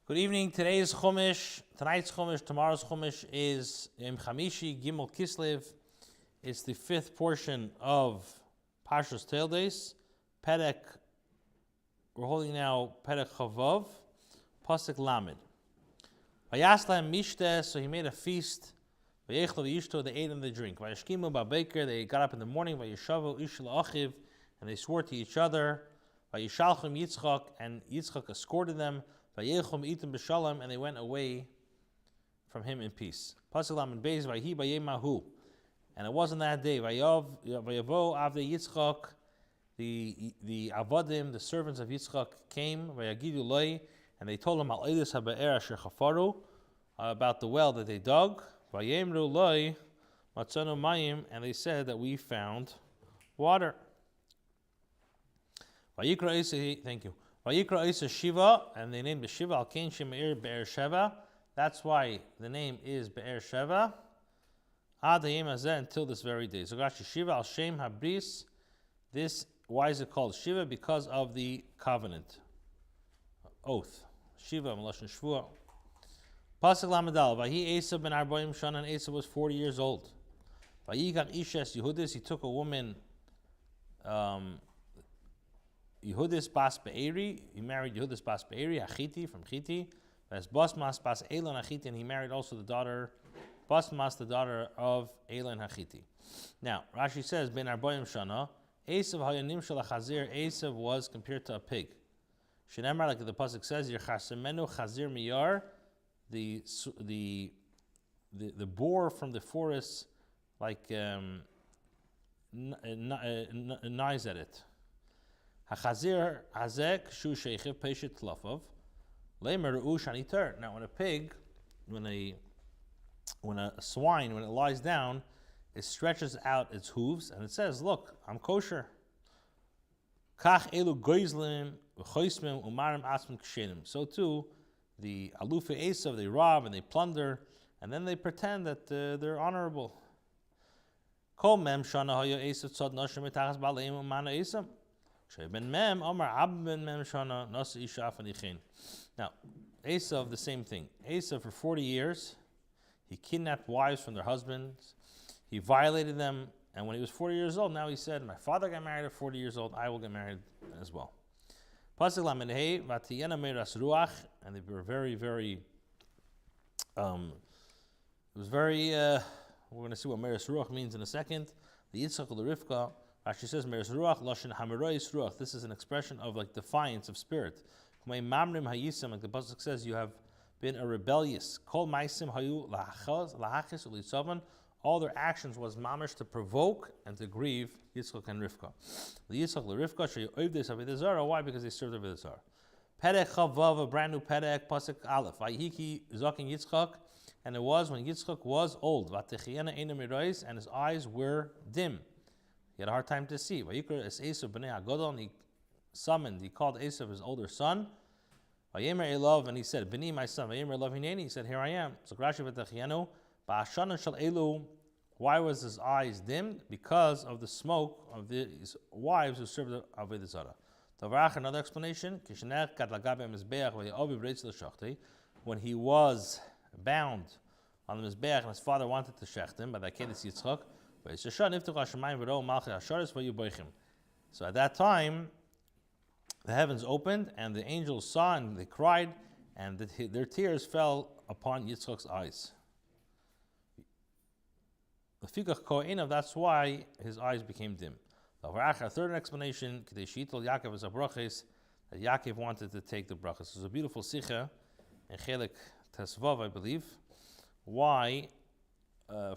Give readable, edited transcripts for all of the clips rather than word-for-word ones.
Good evening. Tonight's Chumash, tomorrow's Chumash is Chamishi Gimel Kislev. It's the fifth portion of Parshas Toldos. Perek, we're holding now Perek Chavav, Pasuk Lamed. Vayaslam Mishte, so he made a feast. Vayechlo v'yishto, they ate and they drink. Vayashkimu ba'beker, they got up in the morning. Vayishavu ish la'achiv, and they swore to each other. Vayishalchum Yitzchak, and Yitzchak escorted them. Vayechum itim b'shalom, and they went away from him in peace. Pasuk Lamed Beis, Vayhi b'yemahu, and it wasn't that day. Vayavo avdei Yitzchak, the avodim, the servants of Yitzchak came. Vayagidu loi, and they told him al edus habe'er asher chafaru, about the well that they dug. Vayemru loi matzanu mayim, and they said that we found water. Vayikra Isa, thank you. Vayikra Isa Shiva, and they named the Shiva al Kain Shemeir Be'er Sheva. That's why the name is Be'er Sheva. Ad hayem hazeh, until this very day. So Rashi Shiva al Shem Habris. This, why is it called Shiva? Because of the covenant, oath. Shiva Melashon Shvua. Pasuk Lamed Aleph. Vahi Esav ben Arbaim Shana, and Esav was 40 years old. Vayikach Ishes Yehudis, he took a woman, Yehudis Bas Be'eri, he married Yehudis Bas Be'eri, Achiti, from Chiti. As Basmas Bas Elon Achiti, and he married also the daughter, Basmas, the daughter of Elon Hachiti. Now, Rashi says, Ben Arbaim Shana, Esav Hayanim Shel Chazir, Esav was compared to a pig. Shenemar, like the pasuk says, Yerchasemenu Chazir Miyar, the boar from the forest, like knives at it. HaChazir Hazek Shu Sheichiv Peshet Tlafov Leimer Ushani Ter. Now, when a pig, when a swine, when it lies down, it stretches out its hooves and it says, "Look, I'm kosher." Kach elu goizlim v'choismim umarim asmim kshenim. So too, the alufe Esav, they rob and they plunder, and then they pretend that they're honorable. Kol mem shana haya Esav tzad nashim etachas baleim umana Esav. Ben mem omar ab ben mem shana nasa isha afanichin. Now, Esav, the same thing. Esav, for 40 years, he kidnapped wives from their husbands. He violated them. And when he was 40 years old, now he said, my father got married at 40 years old, I will get married as well. Pasuk Lamed Hey, Vatiyena Meiras Ruach, and they were very, very, it was very, we're going to see what Meiras Ruach means in a second. The Yitzchak, the Rivka, Rashi says, Meiras Ruach, Lashon Hamirois Ruach. This is an expression of like defiance of spirit. Mamrim Hayisam, like the Pasuk says, you have been a rebellious. Kol Maisim Hayu Lahachis Ulitzavan. All their actions was mamish to provoke and to grieve Yitzchak and Rivka. The Yitzchak and Rivka she'oivdes avodah zarah. Why? Because they served avodah zarah. Perek Chavav, a brand new Perek, Pasuk Aleph. Vayihiki Zakin Yitzchak, and it was when Yitzchak was old. Vatechiena eina mirois, and his eyes were dim. He had a hard time to see. Vayikra es Esav b'nei Agadol, and he summoned, he called Esav his older son. Vayemer Elav, and he said, "B'ni, my son." Vayemer Elav hineni, he said, "Here I am." So Rashi v'techienu. Why was his eyes dimmed? Because of the smoke of these wives who served avodah zarah. Another explanation: when he was bound on the mizbeach and his father wanted to shecht him, by the kedis Yitzchak, so at that time, the heavens opened and the angels saw and they cried, and their tears fell upon Yitzchak's eyes. That's why his eyes became dim. A third explanation, that Yaakov wanted to take the brachas. There's a beautiful sikha in Chelik Tesvav, I believe. Why?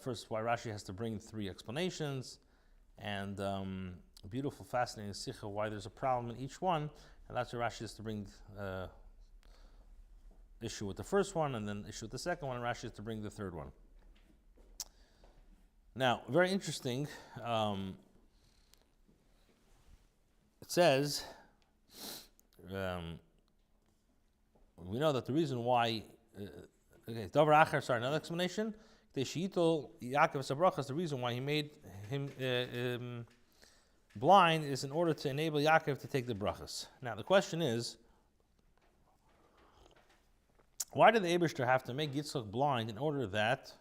First, why Rashi has to bring three explanations, and a beautiful, fascinating sikha why there's a problem in each one, and that's why Rashi has to bring issue with the first one, and then issue with the second one, and Rashi has to bring the third one. Now, very interesting, it says, we know that the reason why, another explanation, the reason why he made him blind is in order to enable Yaakov to take the brachas. Now, the question is, Why did the Eibishter have to make Yitzchak blind in order that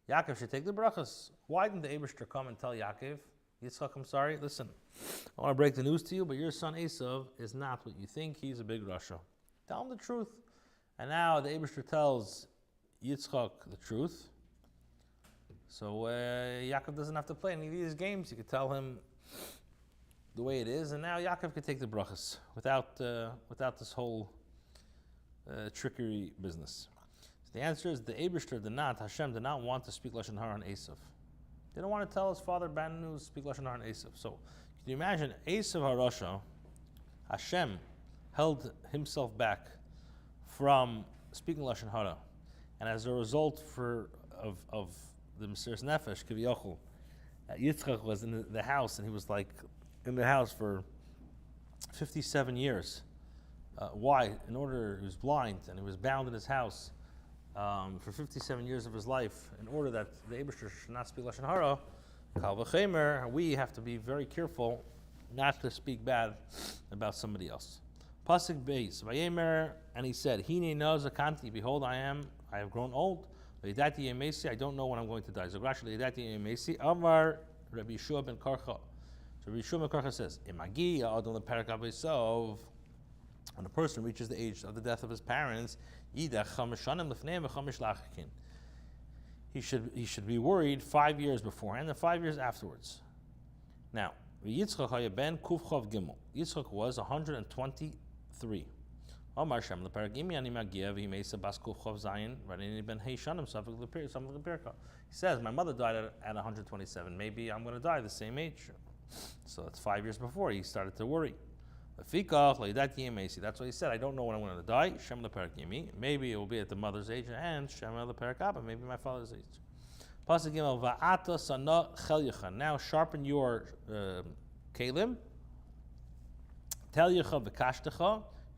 Yaakov should take the brachas? Why didn't the Eibishter come and tell Yitzchak, I'm sorry, listen, I want to break the news to you, but your son Esav is not what you think. He's a big Rasha. Tell him the truth. And now the Eibishter tells Yitzchak the truth. So Yaakov doesn't have to play any of these games. You could tell him the way it is, and now Yaakov could take the brachas without this whole trickery business. So the answer is the Eibishter Hashem did not want to speak Lashon Hara on Esav. They don't want to tell his father bad news, speak Lashon Hara on Esav. So can you imagine Esav HaRasha, Hashem held himself back from speaking Lashon Hara, and as a result of the Mesiras Nefesh, Kiviyachol, Yitzchak was in the house, and he was like in the house for 57 years. Why? He was blind, and he was bound in his house for 57 years of his life, in order that the Eibishter should not speak Lashon Hara. Kal v'chemer, we have to be very careful not to speak bad about somebody else. Pasuk Beis, Vayemer, and he said, Hine no zakanti, behold, I have grown old. I don't know when I'm going to die. Amar Rabbi Shua ben Karcha. So Rabbi Shua ben Karcha says, when a person reaches the age of the death of his parents, he should be worried 5 years beforehand and 5 years afterwards. Now, Yitzchak was 123. He says, my mother died at 127. Maybe I'm going to die the same age. So that's 5 years before. He started to worry. That's what he said. I don't know when I'm going to die. Maybe it will be at the mother's age, and maybe my father's age. Now sharpen your kelim,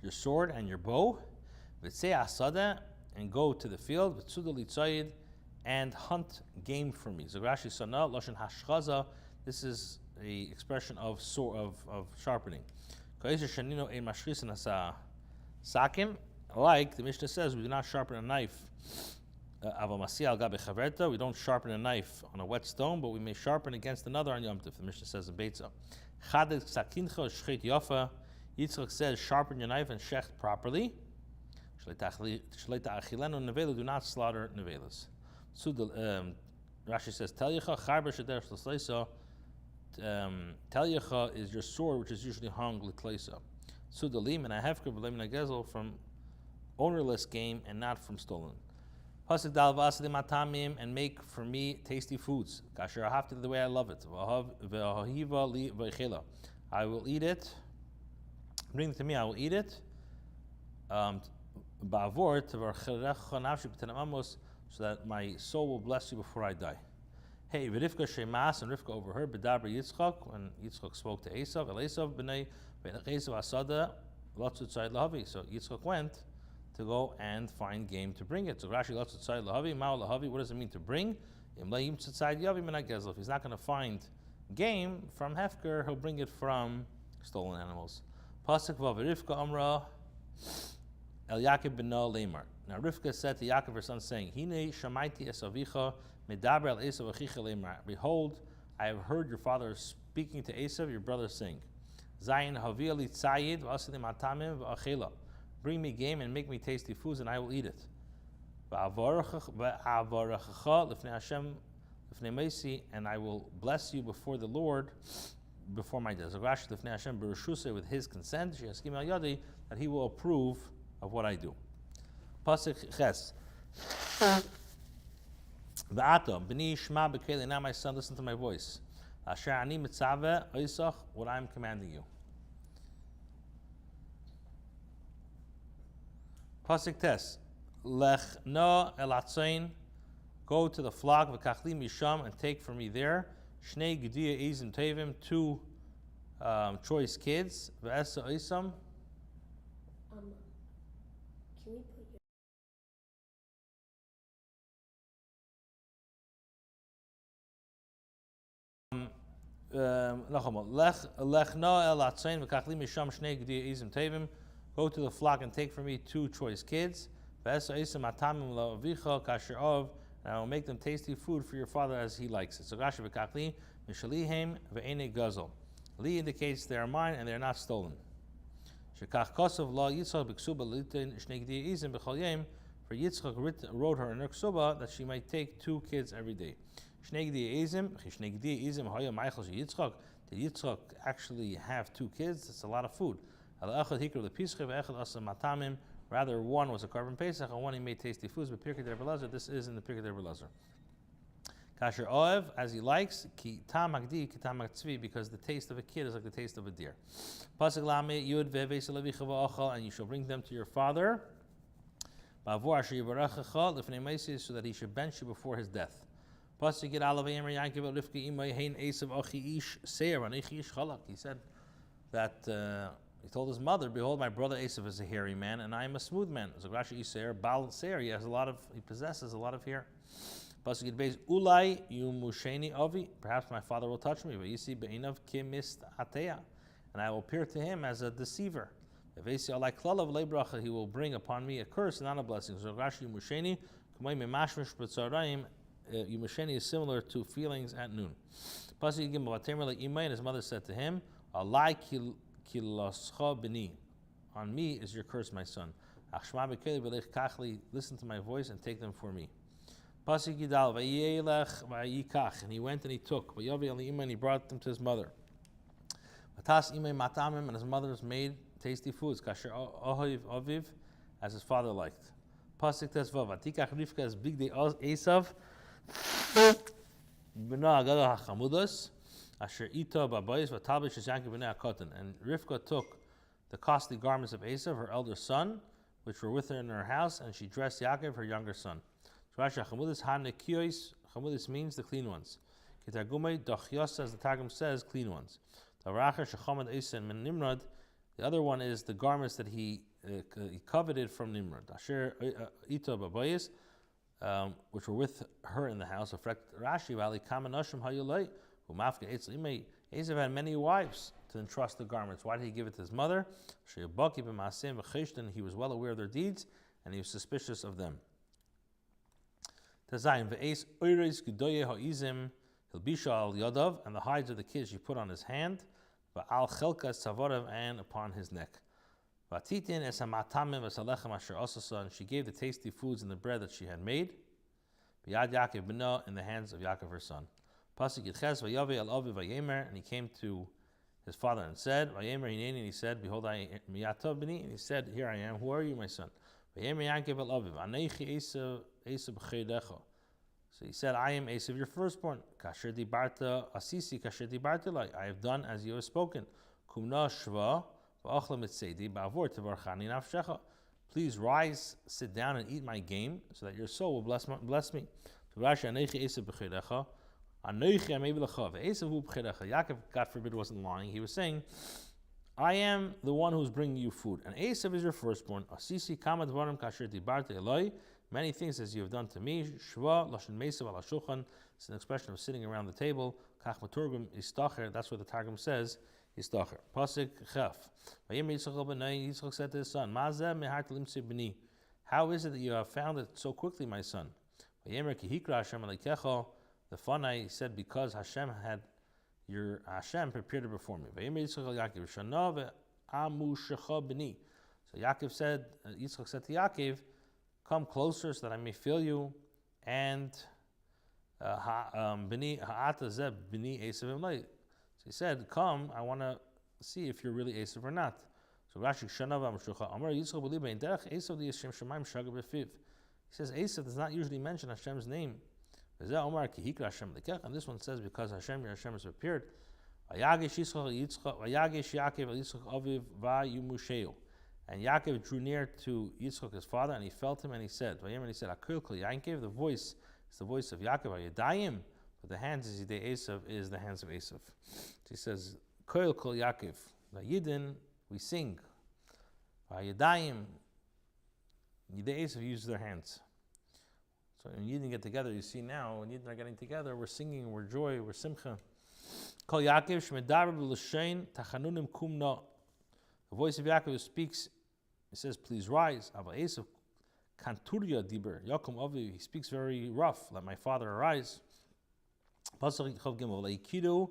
your sword and your bow, and go to the field, and hunt game for me. This is an expression of sharpening. Like the Mishnah says, we do not sharpen a knife. We don't sharpen a knife on a whetstone, but we may sharpen against another on Yom Tov. The Mishnah says in Beitza. Yitzchak says, sharpen your knife and shecht properly. Do not slaughter nevelas. Rashi says, Telyecha is your sword, which is usually hung l'kleisa. Sudalim and a hefker b'leim nagezel, from ownerless game and not from stolen. Pasuk dal v'asadim atamim, and make for me tasty foods. Kasher ahavti, the way I love it. V'ahiva li v'echela, I will eat it. Bring it to me, I will eat it. Ba'avor t'varcherecha nafshi b'tenem amos, so that my soul will bless you before I die. Hey, Rivka shemas, and Rivka overheard B'dabra Yitzchak, when Yitzchak spoke to Esav, Esav b'nei Esav asada latzutzai lahavi. So Yitzchak went to go and find game to bring it. So Rashi latzutzai lahavi, ma'u lahavi. What does it mean to bring? If he's not going to find game from hefker, he'll bring it from stolen animals. Pasuk vav Rivka amra el Yaakov b'no leimar. Now Rivka said to Yaakov her son, saying, Hine shamaiti esavicha. Behold, I have heard your father speaking to Esav, your brother, saying, bring me game and make me tasty foods, and I will eat it. And I will bless you before the Lord before my death. With his consent, that he will approve of what I do. Pasuk Ches. Now my son, listen to my voice. What I am commanding you. Pasuk Tes. Lech no elatzain. Go to the flock of Kachli Misham and take from me there Shnei Gedia Izim Tevim, 2 choice kids. V'esa Isam. Can we put Go to the flock and take for me 2 choice kids. And I will make them tasty food for your father as he likes it. So Rashi v'kachli mishalihem ve'ene gazel. Li indicates they are mine and they are not stolen. Shekach kosov la Yitzchak b'ksuba litin shnei gdiyah izim b'chol yom. For Yitzchak wrote her in her ksuba that she might take 2 kids every day. Shnei gdiyah izim haya ma'achal Yitzchak. Did Yitzchak actually have 2 kids? It's a lot of food. Rather, one was a carbon pesach and one he made tasty foods. But Pirkei Rebbe, this is in the Pirkei Rebbe. Kasher oev, as he likes, ki tam hagdi, ki tam hagtzvi, because the taste of a kid is like the taste of a deer. Pasuk lame yud ve'veis levicha va'achal, and you shall bring them to your father. Ba'avur asher yivarechecha lifnei meisi, so that he should bench you before his death. Pasuk yid alav yemer Yaakov Rivka imay hein esav achi ish seir anechi ish chalak. He said that. He told his mother, "Behold, my brother Esav is a hairy man, and I am a smooth man." So Rashi Yisrael, Baal Seir, he possesses a lot of hair. Pasuk Yid Ulai Yumusheni Avi. Perhaps my father will touch me. Vayisi be'inav kimist ateya, and I will appear to him as a deceiver. Vayisi alai klalav lebracha. He will bring upon me a curse and not a blessing. So Rashi Yumusheni kumay memashmish b'tzarayim. Yumusheni is similar to feelings at noon. Pasuk Yid Gimel Vatemer le'imay, and his mother said to him, "Alai kil." On me is your curse, my son. Listen to my voice and take them for me. And he went and he took. And he brought them to his mother. And his mother's made tasty foods, as his father liked. Pasuk Tesvav. Atikach Rivka as big day Esav. Asher ita babayis v'talbish is Yaakov b'nei hakotan. And Rivka took the costly garments of Esav, her elder son, which were with her in her house, and she dressed Yaakov, her younger son. Rashi chamudis hanekiyos. Chamudis means the clean ones. Kitargumei dochyos, as the Targum says, clean ones. Taracher shechamad Esav min Nimrod. The other one is the garments that he coveted from Nimrod. Asher ita babayis, which were with her in the house. Rashi v'ali kamanashim hayulay. Esav had many wives to entrust the garments. Why did he give it to his mother? He was well aware of their deeds and he was suspicious of them. And the hides of the kids she put on his hand and upon his neck. And she gave the tasty foods and the bread that she had made in the hands of Yaakov her son. Pasuk Yitches Vayavi al Aviv Vayemer, and he came to his father and said, Vayemer Hineni, and he said, "Behold, I am Miyatav b'ni," and he said, "Here I am. Who are you, my son?" Vayemer Yaakov al Aviv, Anechi Esav b'cheidecha. So he said, "I am Esav, your firstborn. Kasher dibarta asisi, kasher dibarta lai. I have done as you have spoken. Kumna shva v'achla mitzedi ba'avor tevarchani nafshecha. Please rise, sit down, and eat my game, so that your soul will bless me." Rashi Anechi Esav b'cheidecha. Yaakov, God forbid, wasn't lying. He was saying, I am the one who's bringing you food. And Esav is your firstborn. Many things as you have done to me. It's an expression of sitting around the table. That's what the Targum says. Istacher. Pasuk Chaf. Yitzchak said to his son, how is it that you have found it so quickly, my son? The Fanai said, because Hashem prepared it before me. So Yaakov said, Yitzchak said to Yaakov, come closer so that I may feel you, and so he said, come, I want to see if you're really Esav or not. So Rashi he says Esav does not usually mention Hashem's name. And this one says, because Hashem, your Hashem, has appeared. And Yaakov drew near to Yitzchak, his father, and he felt him, and he said, the voice is the voice of Yaakov. But the hands is the hands of Esav. So he says, Koil Kol Yaakov. Yidin, we sing. Yidayim, Yidei Esav use their hands. So when Yidden get together, you see now, when Yidden are getting together, we're singing, we're joy, we're simcha. Kol Yaakov shmedaber b'l'shein tachanunim kumna. The voice of Yaakov speaks, it says, please rise. Abba Esav Kanturia Diber, Yakum Avi, he speaks very rough, let my father arise. Pasuk Chav Gimel, Leikidu,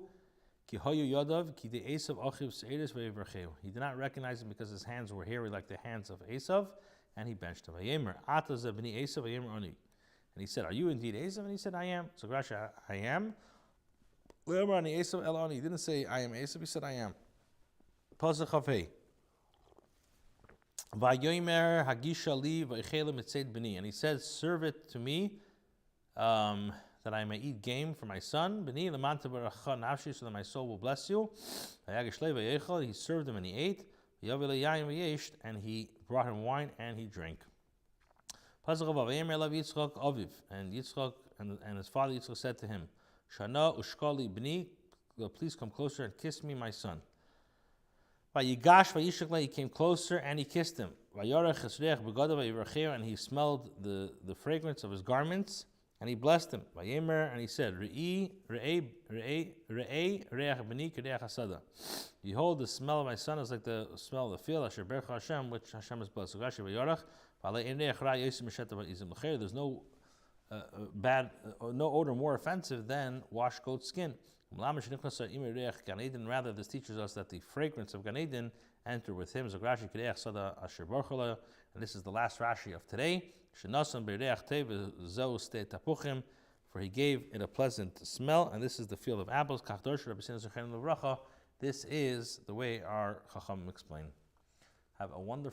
Ki Hayu Yadav, Ki de Esav Achiv Seiris Ve'Yivracheu. He did not recognize him because his hands were hairy like the hands of Esav, and he benched him. Vayemer, Ata Zebni Esav, Vayemer Oni. And he said, are you indeed Esav? And he said, I am. So Rashi, I am. Le'Omer Ani Esav El Oni. He didn't say, I am Esav, he said, I am. Pasuk Chav Hei. Vayomer Hagisha Li Vaychelim Etzed B'ni, and he said, serve it to me, that I may eat game for my son. B'ni Lemanta Baracha Nafshi, so that my soul will bless you. Vayagishlei Vayechel, he served him and he ate. Vayavele Yayim Vayesht, and he brought him wine and he drank. Pasuk of Vayomer Lav Yitzchak Aviv, and Yitzchak and his father Yitzchak said to him, Shana Ushkali B'ni, please come closer and kiss me, my son. Vayigash Vayishakla, he came closer and he kissed him. Vayarech Esreach Begadav Vayivracheu, and he smelled the fragrance of his garments, and he blessed him. Vayemer, and he said, Re'ei Re'ei Re'ach B'ni Kereach Hasada. Behold, the smell of my son is like the smell of the field, Asher Bercha Hashem, which Hashem has blessed. Gashi Vayarech, V'alei Ein Re'ach Ra Yosem Meshetav Izim L'cher. There's no no odor more offensive than washed goat skin. Rather, this teaches us that the fragrance of Gan Eden enter with him. And this is the last Rashi of today. For he gave it a pleasant smell, and this is the field of apples. This is the way our Chacham explain. Have a wonderful